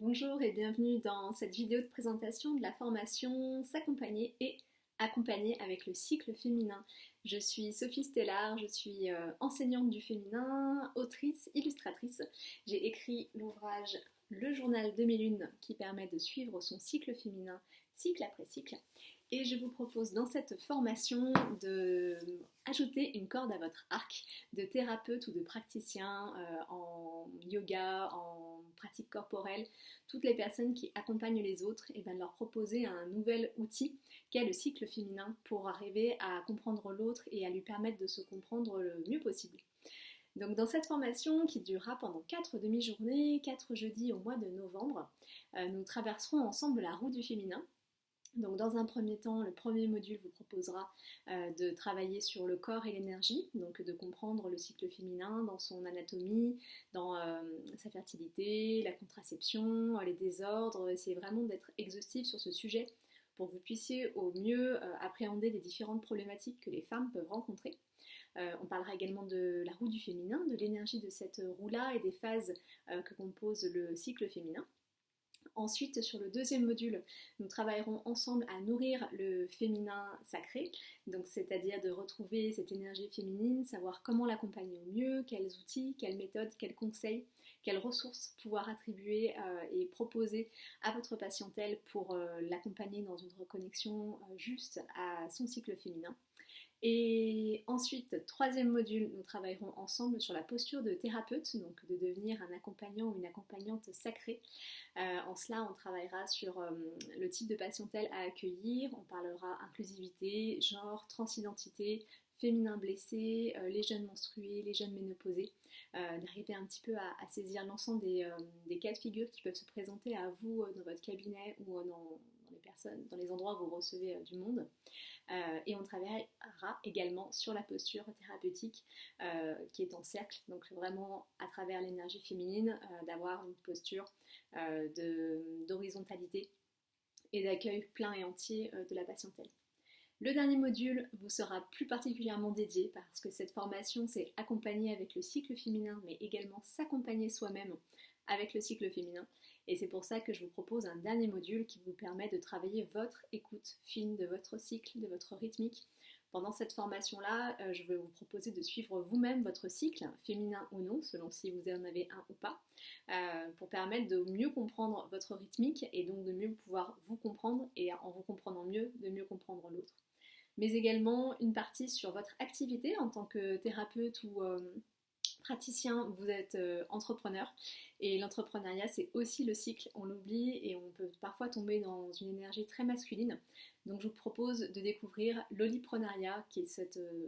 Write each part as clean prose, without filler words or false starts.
Bonjour et bienvenue dans cette vidéo de présentation de la formation S'accompagner et accompagner avec le cycle féminin. Je suis Sophie Stellard, je suis enseignante du féminin, autrice, illustratrice. J'ai écrit l'ouvrage Le journal de mes lunes qui permet de suivre son cycle féminin, cycle après cycle. Et je vous propose dans cette formation de ajouter une corde à votre arc de thérapeute ou de praticien en yoga, en pratique corporelle, toutes les personnes qui accompagnent les autres, et bien de leur proposer un nouvel outil qu'est le cycle féminin pour arriver à comprendre l'autre et à lui permettre de se comprendre le mieux possible. Donc dans cette formation qui durera pendant 4 demi-journées, 4 jeudis au mois de novembre, nous traverserons ensemble la roue du féminin. Donc dans un premier temps, le premier module vous proposera de travailler sur le corps et l'énergie, donc de comprendre le cycle féminin dans son anatomie, dans sa fertilité, la contraception, les désordres, essayer vraiment d'être exhaustif sur ce sujet pour que vous puissiez au mieux appréhender les différentes problématiques que les femmes peuvent rencontrer. On parlera également de la roue du féminin, de l'énergie de cette roue-là et des phases que compose le cycle féminin. Ensuite, sur le deuxième module, nous travaillerons ensemble à nourrir le féminin sacré, donc c'est-à-dire de retrouver cette énergie féminine, savoir comment l'accompagner au mieux, quels outils, quelles méthodes, quels conseils, quelles ressources pouvoir attribuer et proposer à votre patientèle pour l'accompagner dans une reconnexion juste à son cycle féminin. Et ensuite, troisième module, nous travaillerons ensemble sur la posture de thérapeute, donc de devenir un accompagnant ou une accompagnante sacrée. En cela, on travaillera sur le type de patientèle à accueillir, on parlera inclusivité, genre, transidentité, féminin blessé, les jeunes menstrués, les jeunes ménopausés, d'arriver un petit peu à saisir l'ensemble des cas de figure qui peuvent se présenter à vous dans votre cabinet ou dans les endroits où vous recevez du monde. Et on travaillera également sur la posture thérapeutique qui est en cercle, donc vraiment à travers l'énergie féminine, d'avoir une posture d'horizontalité et d'accueil plein et entier de la patientèle. Le dernier module vous sera plus particulièrement dédié parce que cette formation c'est accompagner avec le cycle féminin mais également s'accompagner soi-même avec le cycle féminin et c'est pour ça que je vous propose un dernier module qui vous permet de travailler votre écoute fine de votre cycle, de votre rythmique. Pendant cette formation-là, je vais vous proposer de suivre vous-même votre cycle, féminin ou non, selon si vous en avez un ou pas, pour permettre de mieux comprendre votre rythmique et donc de mieux pouvoir vous comprendre et en vous comprenant mieux, de mieux comprendre l'autre. Mais également une partie sur votre activité en tant que thérapeute ou praticien, vous êtes entrepreneur et l'entrepreneuriat c'est aussi le cycle, on l'oublie et on peut parfois tomber dans une énergie très masculine. Donc je vous propose de découvrir l'oliprenariat qui est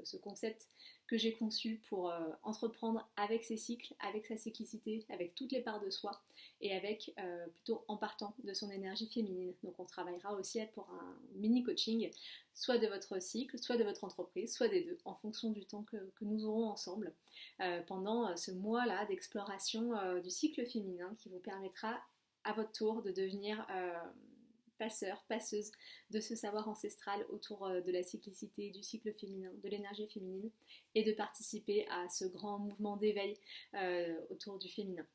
ce concept que j'ai conçu pour entreprendre avec ses cycles, avec sa cyclicité, avec toutes les parts de soi et avec plutôt en partant de son énergie féminine. Donc on travaillera aussi pour un mini coaching soit de votre cycle, soit de votre entreprise, soit des deux en fonction du temps que nous aurons ensemble pendant ce mois-là d'exploration du cycle féminin qui vous permettra à votre tour de devenir passeur, passeuse de ce savoir ancestral autour de la cyclicité, du cycle féminin, de l'énergie féminine et de participer à ce grand mouvement d'éveil autour du féminin.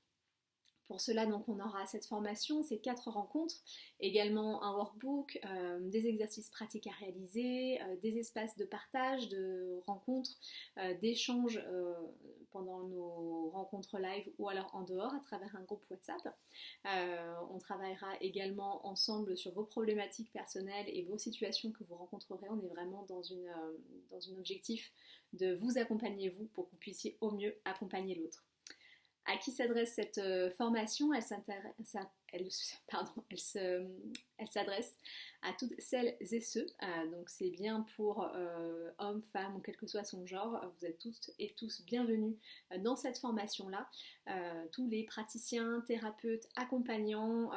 Pour cela, donc, on aura cette formation, ces 4 rencontres, également un workbook, des exercices pratiques à réaliser, des espaces de partage, de rencontres, d'échanges pendant nos rencontres live ou alors en dehors à travers un groupe WhatsApp. On travaillera également ensemble sur vos problématiques personnelles et vos situations que vous rencontrerez. On est vraiment dans un objectif de vous accompagner vous pour que vous puissiez au mieux accompagner l'autre. À qui s'adresse cette formation? Elle s'adresse à toutes celles et ceux, donc c'est bien pour hommes, femmes ou quel que soit son genre, vous êtes toutes et tous bienvenus dans cette formation-là. Tous les praticiens, thérapeutes, accompagnants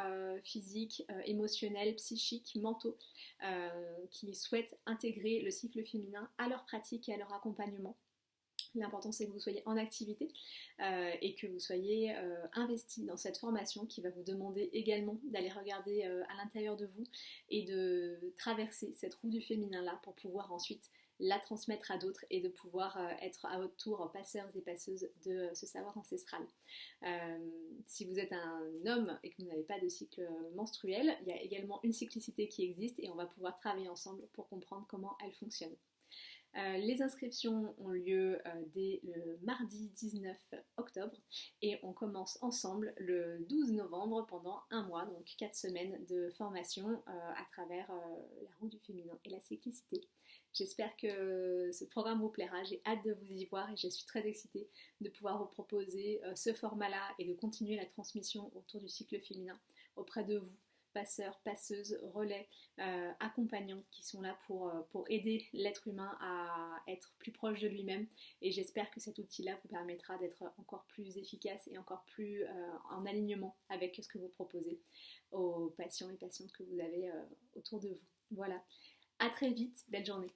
physiques, émotionnels, psychiques, mentaux qui souhaitent intégrer le cycle féminin à leur pratique et à leur accompagnement. L'important c'est que vous soyez en activité et que vous soyez investi dans cette formation qui va vous demander également d'aller regarder à l'intérieur de vous et de traverser cette roue du féminin là pour pouvoir ensuite la transmettre à d'autres et de pouvoir être à votre tour passeurs et passeuses de ce savoir ancestral. Si vous êtes un homme et que vous n'avez pas de cycle menstruel, il y a également une cyclicité qui existe et on va pouvoir travailler ensemble pour comprendre comment elle fonctionne. Les inscriptions ont lieu dès le mardi 19 octobre et on commence ensemble le 12 novembre pendant un mois, donc 4 semaines de formation à travers la roue du féminin et la cyclicité. J'espère que ce programme vous plaira, j'ai hâte de vous y voir et je suis très excitée de pouvoir vous proposer ce format-là et de continuer la transmission autour du cycle féminin auprès de vous, passeurs, passeuses, relais, accompagnants qui sont là pour aider l'être humain à être plus proche de lui-même et j'espère que cet outil-là vous permettra d'être encore plus efficace et encore plus en alignement avec ce que vous proposez aux patients et patientes que vous avez autour de vous. Voilà, à très vite, belle journée.